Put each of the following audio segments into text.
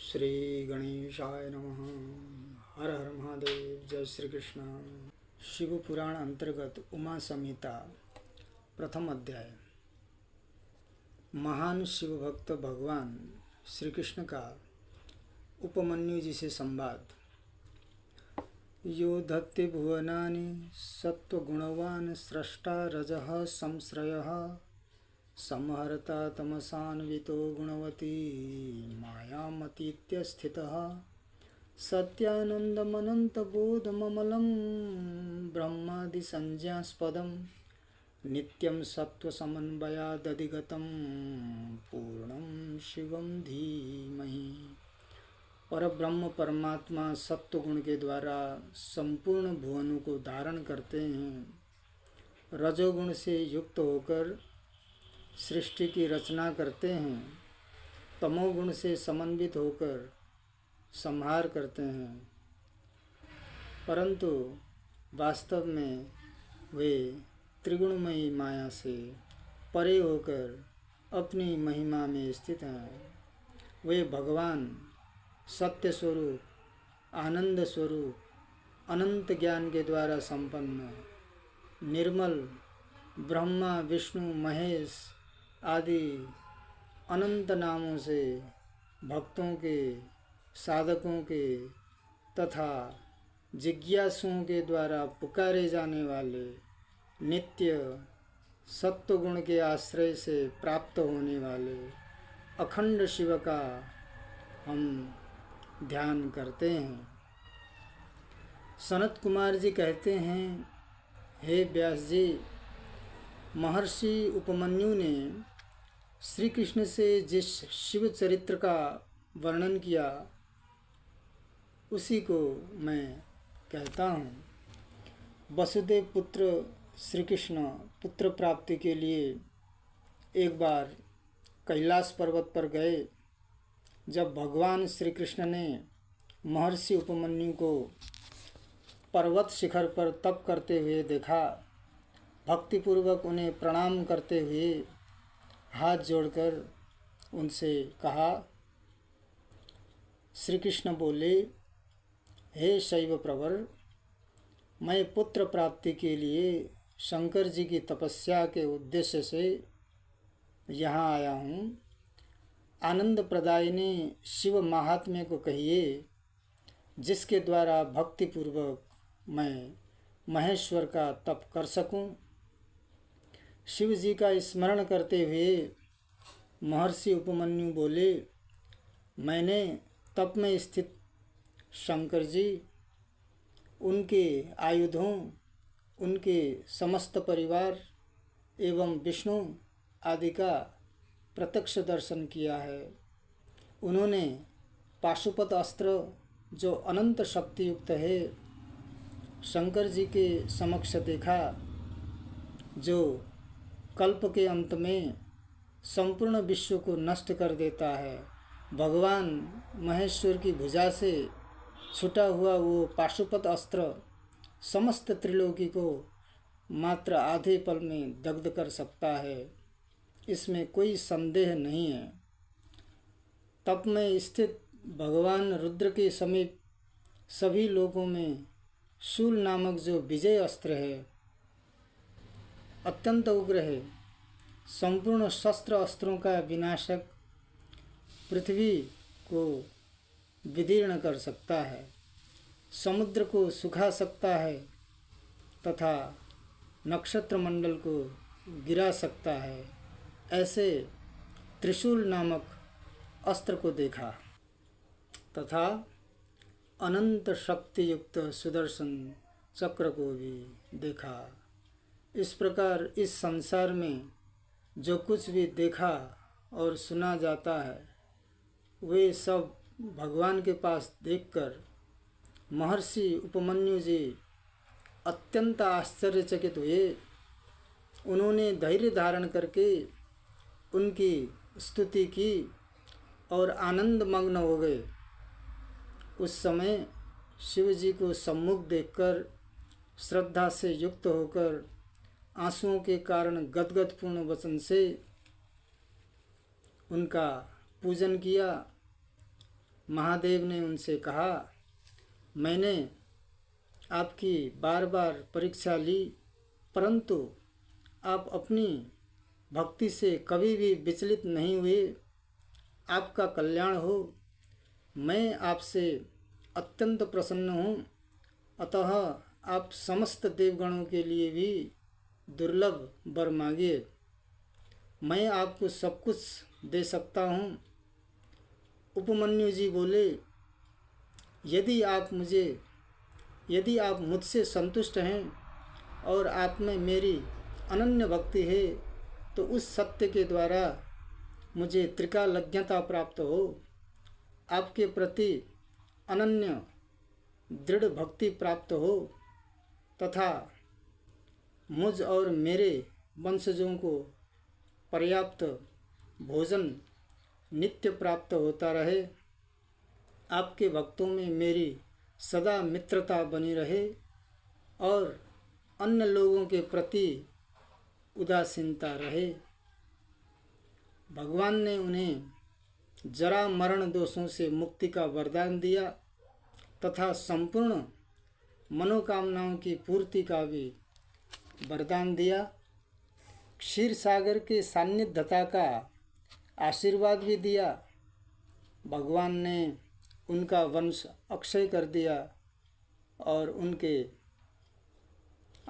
श्री गणेशाय नमः। हर हर महादेव। जय श्री कृष्ण। शिव पुराण अंतर्गत उमा संहिता प्रथम अध्याय। महान शिव भक्त भगवान श्री कृष्ण का उपमन्यु जी से संवाद। यो धत्ते भुवनानि सत्वगुणवान् स्रष्टा रजः संश्रयः संहर्ता तमसान्वितो गुणवती मायामतीत्य स्थितः सत्यानन्दमनन्तबोधममलं ब्रह्मादिसंज्ञास्पदं नित्यं सत्त्वसमन्वयादधिगतं पूर्णं शिवं धीमहि। परब्रह्म परमात्मा सत्वगुण के द्वारा संपूर्ण भुवनों को धारण करते हैं। रजोगुण से युक्त होकर सृष्टि की रचना करते हैं। तमोगुण से समन्वित होकर संहार करते हैं, परंतु वास्तव में वे त्रिगुणमयी माया से परे होकर अपनी महिमा में स्थित हैं। वे भगवान सत्य स्वरूप, आनंद स्वरूप, अनंत ज्ञान के द्वारा संपन्न, निर्मल ब्रह्मा विष्णु महेश आदि अनंत नामों से भक्तों के, साधकों के तथा जिज्ञासुओं के द्वारा पुकारे जाने वाले नित्य सत्वगुण के आश्रय से प्राप्त होने वाले अखंड शिव का हम ध्यान करते हैं। सनत कुमार जी कहते हैं, हे व्यास जी, महर्षि उपमन्यु ने श्री कृष्ण से जिस शिव चरित्र का वर्णन किया उसी को मैं कहता हूँ। वसुदेव पुत्र श्री कृष्ण पुत्र प्राप्ति के लिए एक बार कैलाश पर्वत पर गए। जब भगवान श्री कृष्ण ने महर्षि उपमन्यु को पर्वत शिखर पर तप करते हुए देखा, भक्तिपूर्वक उन्हें प्रणाम करते हुए हाथ जोड़कर उनसे कहा। श्री कृष्ण बोले, हे शैव प्रवर, मैं पुत्र प्राप्ति के लिए शंकर जी की तपस्या के उद्देश्य से यहाँ आया हूँ। आनंद प्रदायिनी शिव महात्म्य को कहिए, जिसके द्वारा भक्तिपूर्वक मैं महेश्वर का तप कर सकूं। शिव जी का स्मरण करते हुए महर्षि उपमन्यु बोले, मैंने तप में स्थित शंकर जी, उनके आयुधों, उनके समस्त परिवार एवं विष्णु आदि का प्रत्यक्ष दर्शन किया है। उन्होंने पाशुपत अस्त्र जो अनंत शक्ति युक्त है शंकर जी के समक्ष देखा, जो कल्प के अंत में संपूर्ण विश्व को नष्ट कर देता है। भगवान महेश्वर की भुजा से छूटा हुआ वो पाशुपत अस्त्र समस्त त्रिलोकी को मात्र आधे पल में दग्ध कर सकता है, इसमें कोई संदेह नहीं है। तप में स्थित भगवान रुद्र के समीप सभी लोगों में शूल नामक जो विजय अस्त्र है अत्यंत उग्र है। संपूर्ण शस्त्र अस्त्रों का विनाशक, पृथ्वी को विदीर्ण कर सकता है, समुद्र को सुखा सकता है तथा नक्षत्र मंडल को गिरा सकता है। ऐसे त्रिशूल नामक अस्त्र को देखा तथा अनंत शक्ति युक्त सुदर्शन चक्र को भी देखा। इस प्रकार इस संसार में जो कुछ भी देखा और सुना जाता है वे सब भगवान के पास देखकर महर्षि उपमन्यु जी अत्यंत आश्चर्यचकित हुए। उन्होंने धैर्य धारण करके उनकी स्तुति की और आनंद मग्न हो गए। उस समय शिव जी को सम्मुख देखकर श्रद्धा से युक्त होकर आंसुओं के कारण गदगद पूर्ण वचन से उनका पूजन किया महादेव ने उनसे कहा, मैंने आपकी बार बार परीक्षा ली, परंतु आप अपनी भक्ति से कभी भी विचलित नहीं हुए। आपका कल्याण हो। मैं आपसे अत्यंत प्रसन्न हूँ, अतः आप समस्त देवगणों के लिए भी दुर्लभ वर मांगिए। मैं आपको सब कुछ दे सकता हूँ। उपमन्यु जी बोले, यदि आप मुझसे संतुष्ट हैं और आप में मेरी अनन्य भक्ति है, तो उस सत्य के द्वारा मुझे त्रिकालज्ञता प्राप्त हो। आपके प्रति अनन्य दृढ़ भक्ति प्राप्त हो तथा मुझ और मेरे वंशजों को पर्याप्त भोजन नित्य प्राप्त होता रहे। आपके भक्तों में मेरी सदा मित्रता बनी रहे और अन्य लोगों के प्रति उदासीनता रहे। भगवान ने उन्हें जरा मरण दोषों से मुक्ति का वरदान दिया तथा संपूर्ण मनोकामनाओं की पूर्ति का भी वरदान दिया। क्षीर सागर के सान्निध्यता का आशीर्वाद भी दिया। भगवान ने उनका वंश अक्षय कर दिया और उनके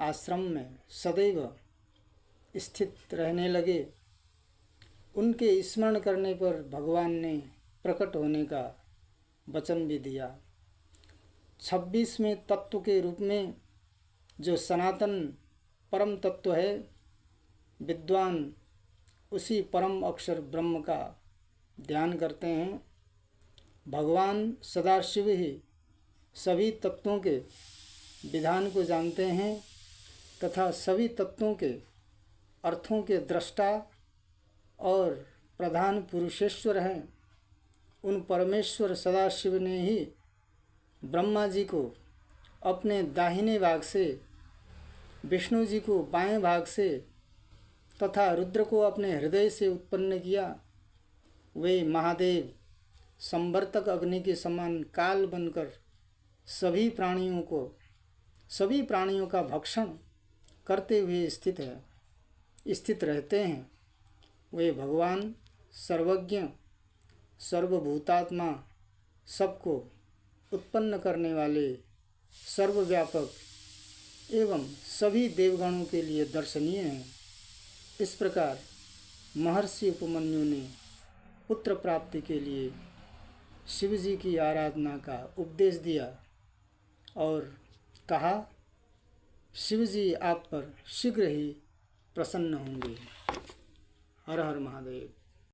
आश्रम में सदैव स्थित रहने लगे। उनके स्मरण करने पर भगवान ने प्रकट होने का वचन भी दिया। 26वें तत्व के रूप में जो सनातन परम तत्व है, विद्वान उसी परम अक्षर ब्रह्म का ध्यान करते हैं। भगवान सदाशिव ही सभी तत्वों के विधान को जानते हैं तथा सभी तत्वों के अर्थों के दृष्टा और प्रधान पुरुषेश्वर हैं। उन परमेश्वर सदाशिव ने ही ब्रह्मा जी को अपने दाहिने भाग से, विष्णु जी को बाएं भाग से तथा रुद्र को अपने हृदय से उत्पन्न किया। वे महादेव संवर्तक अग्नि के समान काल बनकर सभी प्राणियों का भक्षण करते हुए स्थित रहते हैं। वे भगवान सर्वज्ञ, सर्वभूतात्मा, सबको उत्पन्न करने वाले, सर्वव्यापक एवं सभी देवगणों के लिए दर्शनीय हैं। इस प्रकार महर्षि उपमन्यु ने पुत्र प्राप्ति के लिए शिव जी की आराधना का उपदेश दिया और कहा, शिव जी आप पर शीघ्र ही प्रसन्न होंगे। हर हर महादेव।